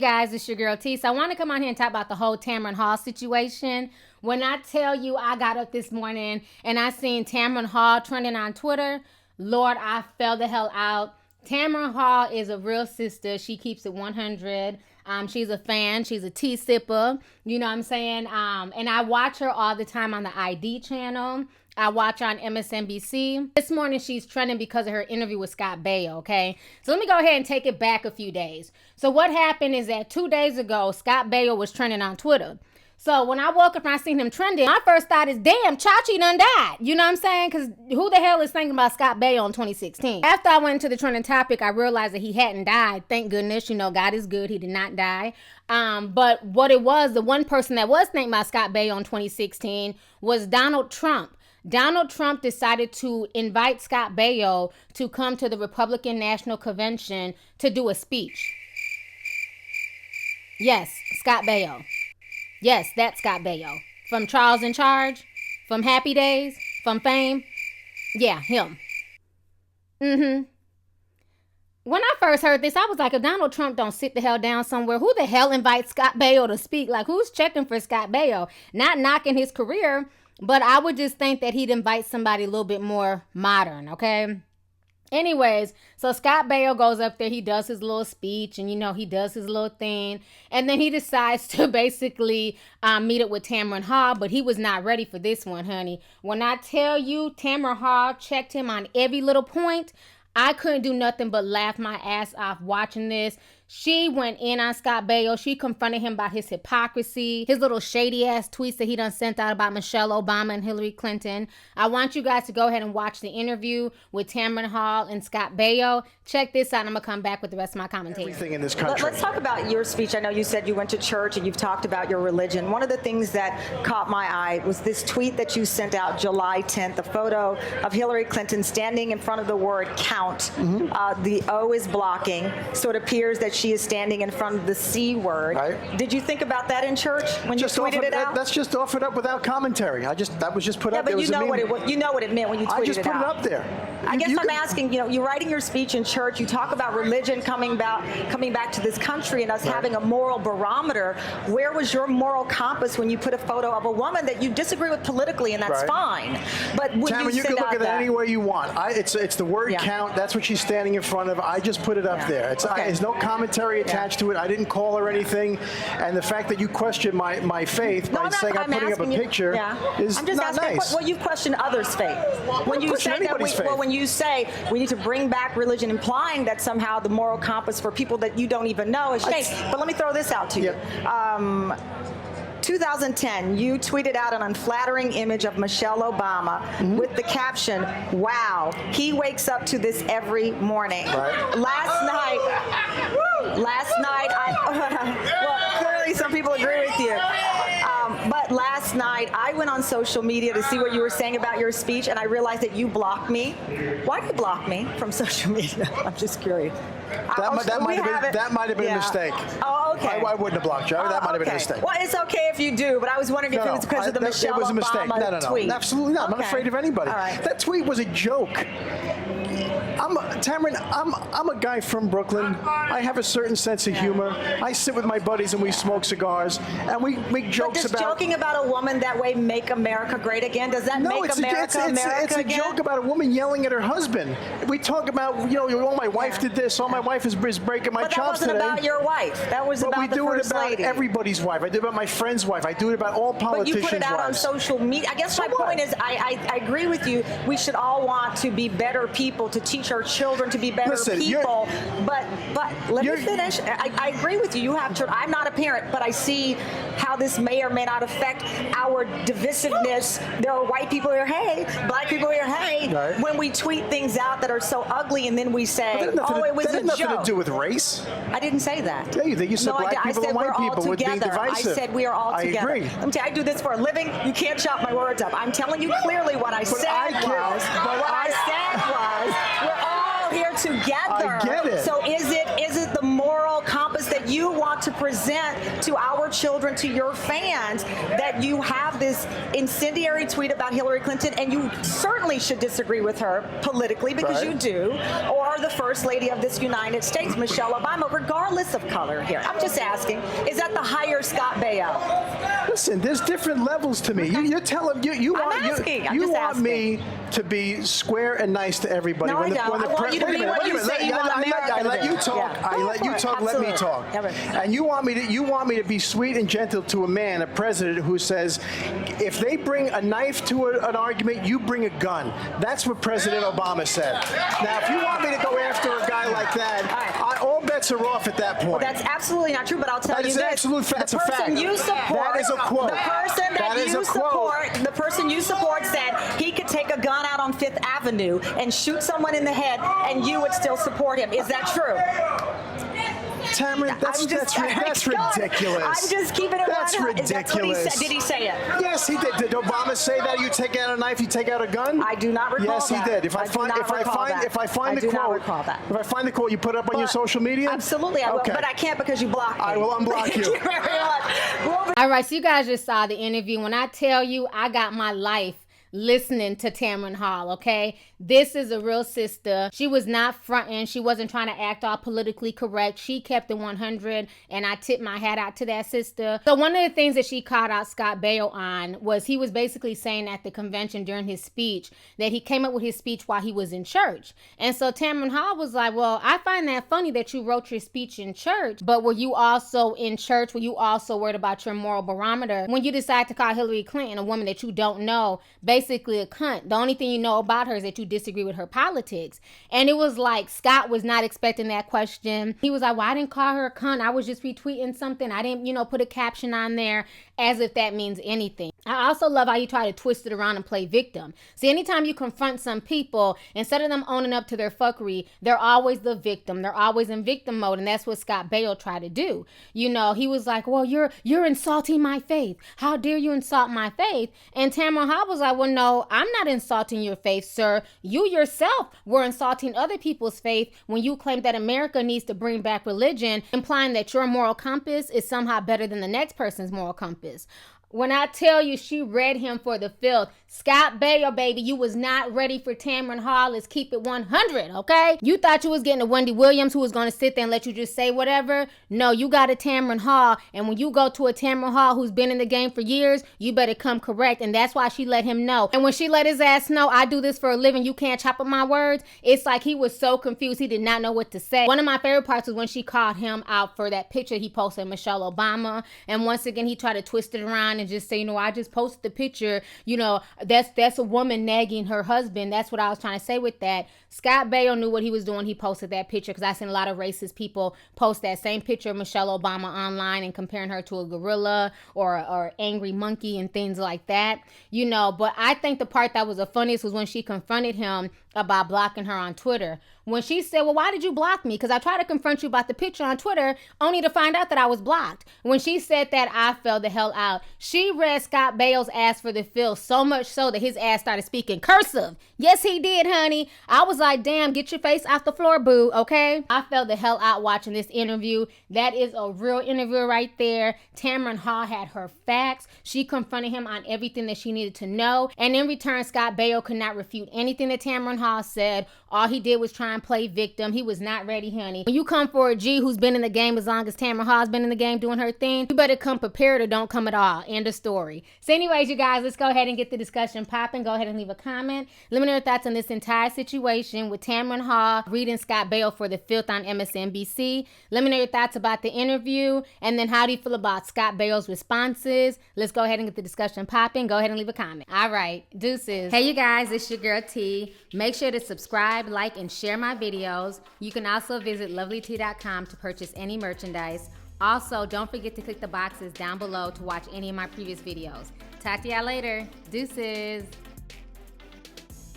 Guys, it's your girl T. So I want to come on here and talk about the whole Tamron Hall situation. When I tell you I got up this morning and I seen Tamron Hall trending on Twitter, Lord, I fell the hell out. Tamron Hall is a real sister. She keeps it 100. She's a fan. She's a tea sipper. You know what I'm saying? And I watch her all the time on the ID channel. I watch her on MSNBC. This morning, she's trending because of her interview with Scott Baio, okay? So let me go ahead and take it back a few days. So what happened is that 2 days ago, Scott Baio was trending on Twitter. So when I woke up and I seen him trending, my first thought is, damn, Chachi done died. You know what I'm saying? Because who the hell is thinking about Scott Baio in 2016? After I went into the trending topic, I realized that he hadn't died. Thank goodness. You know, God is good. He did not die. But what it was, the one person that was thinking about Scott Baio in 2016 was Donald Trump. Donald Trump decided to invite Scott Baio to come to the Republican National Convention to do a speech. Yes, Scott Baio. Yes, that's Scott Baio. From Charles in Charge, from Happy Days, from Fame. Yeah, him. When I first heard this, I was like, if Donald Trump don't sit the hell down somewhere, who the hell invites Scott Baio to speak? Like, who's checking for Scott Baio? Not knocking his career, but I would just think that he'd invite somebody a little bit more modern, okay? Anyways, so Scott Baio goes up there, he does his little speech, and, you know, he does his little thing, and then he decides to basically meet up with Tamron Hall, but he was not ready for this one, honey. When I tell you, Tamron Hall checked him on every little point, I couldn't do nothing but laugh my ass off watching this. She went in on Scott Baio. She confronted him about his hypocrisy, his little shady ass tweets that he done sent out about Michelle Obama and Hillary Clinton. I want you guys to go ahead and watch the interview with Tamron Hall and Scott Baio. Check this out. I'm going to come back with the rest of my commentary. Everything in this country. Let's talk about your speech. I know you said you went to church and you've talked about your religion. One of the things that caught my eye was this tweet that you sent out July 10th, a photo of Hillary Clinton standing in front of the word count. The O is blocking, so it appears that she is standing in front of the C word. Right. Did you think about that in church when you tweeted it out? That's just offered up without commentary. That was just put up there. Yeah, but you know what it meant when you tweeted it out. I just put it up there. I guess I'm asking, you know, you're writing your speech in church, you talk about religion coming back to this country and us having a moral barometer. Where was your moral compass when you put a photo of a woman that you disagree with politically, and that's fine. But when Tamron, you can look at that any way you want. It's the word count. That's what she's standing in front of. I just put it up there. There's no commentary attached to it. I didn't call her anything. And the fact that you question my faith by saying I'm putting up a picture is I'm just not asking, nice. Well, you've questioned others' faith. When you say that when you say we need to bring back religion, implying that somehow the moral compass for people that you don't even know is changed. But let me throw this out to you. 2010, you tweeted out an unflattering image of Michelle Obama with the caption, "Wow, he wakes up to this every morning." Right. Last night, well, clearly some people agree with you. But last night, I went on social media to see what you were saying about your speech, and I realized that you blocked me. Why did you block me from social media? I'm just curious. That might have been a mistake. Oh, okay. I wouldn't have blocked you. That might have been a mistake. Well, it's okay if you do, but I was wondering if it was because of the Michelle Obama tweet. No, absolutely not. I'm not afraid of anybody. All right. That tweet was a joke. Tamron, I'm a guy from Brooklyn. I have a certain sense of humor. I sit with my buddies and we smoke cigars and we make jokes but does about. joking about a woman that way make America great again? Does that make America America it's a joke about a woman yelling at her husband. We talk about, oh, my wife did this. Oh, my wife is breaking my chops today. But that wasn't about your wife. That was about the First Lady. We do it about everybody's wife. I do it about my friend's wife. I do it about all politicians' wives. But you put it out on social media. I guess my point is, I agree with you. We should all want to be better people, to teach our children to be better people. But let me finish. I agree with you. You have children. I'm not a parent, but I see how this may or may not affect our divisiveness. There are white people here, hey, black people here, hey. Right. When we tweet things out that are so ugly, and then we say, it was a joke. That had nothing to do with race. I didn't say that. Yeah, you said black people and white people were being divisive. I said we are all together. I agree. Let me tell you, I do this for a living. You can't chop my words up. I'm telling you clearly what I said was, we're all here together. I get it. So is it the moral compass that you you want to present to our children, to your fans, that you have this incendiary tweet about Hillary Clinton, and you certainly should disagree with her politically, because you do, or the First Lady of this United States, Michelle Obama, regardless of color here. I'm just asking, is that the higher Scott Baio? Listen, there's different levels to me. You're telling you want me to be square and nice to everybody. No, I don't. I want you to be what you say you want America to be. I let you talk. I let you talk. Let me talk. And you want me to be sweet and gentle to a man, a president who says, if they bring a knife to an argument, you bring a gun. That's what President Obama said. Now, if you want me to go after a guy like that, all bets are off at that point. Well, that's absolutely not true, but I'll tell you this. That's a fact. You support, that is a quote. The person you support said he could take a gun out on Fifth Avenue and shoot someone in the head, and you would still support him. Is that true? Tamron, that's ridiculous. I'm just keeping it 100. That's ridiculous. That's what he said. Did he say it? Yes, he did. Did Obama say that you take out a knife, you take out a gun? I do not recall that. Yes, he did. If I find the quote, you put it up on your social media? Absolutely, I will. But I can't because you blocked me. I will unblock you. Thank you very much. All right, so you guys just saw the interview. When I tell you I got my life listening to Tamron Hall, okay? This is a real sister. She was not fronting. She wasn't trying to act all politically correct. She kept it 100, and I tip my hat out to that sister. So one of the things that she called out Scott Baio on was he was basically saying at the convention during his speech that he came up with his speech while he was in church. And so Tamron Hall was like, well, I find that funny that you wrote your speech in church, but were you also in church? Were you also worried about your moral barometer when you decide to call Hillary Clinton, a woman that you don't know, basically a cunt? The only thing you know about her is that you disagree with her politics. And it was like Scott was not expecting that question. He was like, well, I didn't call her a cunt. I was just retweeting something. I didn't, put a caption on there, as if that means anything. I also love how you try to twist it around and play victim. See, anytime you confront some people, instead of them owning up to their fuckery, they're always the victim. They're always in victim mode. And that's what Scott Baio tried to do. He was like, well, you're insulting my faith. How dare you insult my faith? And Tamron Hall was like, well, no, I'm not insulting your faith, sir. You yourself were insulting other people's faith when you claimed that America needs to bring back religion, implying that your moral compass is somehow better than the next person's moral compass. When I tell you she read him for the filth, Scott Baio, baby, you was not ready for Tamron Hall. Let's keep it 100, okay? You thought you was getting a Wendy Williams who was going to sit there and let you just say whatever. No, you got a Tamron Hall, and when you go to a Tamron Hall who's been in the game for years, you better come correct, and that's why she let him know. And when she let his ass know, I do this for a living, you can't chop up my words, it's like he was so confused, he did not know what to say. One of my favorite parts was when she called him out for that picture he posted of Michelle Obama, and once again, he tried to twist it around and just say, I just posted the picture, that's a woman nagging her husband. That's what I was trying to say with that. Scott Baio knew what he was doing. He posted that picture because I've seen a lot of racist people post that same picture of Michelle Obama online and comparing her to a gorilla or angry monkey and things like that, but I think the part that was the funniest was when she confronted him about blocking her on Twitter. When she said, well, why did you block me? Because I tried to confront you about the picture on Twitter only to find out that I was blocked. When she said that, I fell the hell out. She read Scott Baio's ass for the filth, so much so that his ass started speaking cursive. Yes, he did, honey. I was like, damn, get your face off the floor, boo, okay? I fell the hell out watching this interview. That is a real interview right there. Tamron Hall had her facts. She confronted him on everything that she needed to know. And in return, Scott Baio could not refute anything that Tamron Hall said. All he did was try and play victim. He was not ready, honey. When you come for a G who's been in the game as long as Tamron Hall's been in the game doing her thing, you better come prepared or don't come at all. End of story. So anyways, you guys, let's go ahead and get the discussion popping. Go ahead and leave a comment. Let me know your thoughts on this entire situation with Tamron Hall reading Scott Baio for the filth on MSNBC. Let me know your thoughts about the interview. And then how do you feel about Scott Baio's responses? Let's go ahead and get the discussion popping. Go ahead and leave a comment. All right. Deuces. Hey, you guys. It's your girl T. Make sure to subscribe, like, and share my videos. You can also visit Lovelyti.com to purchase any merchandise. Also, don't forget to click the boxes down below to watch any of my previous videos. Talk to y'all later. Deuces.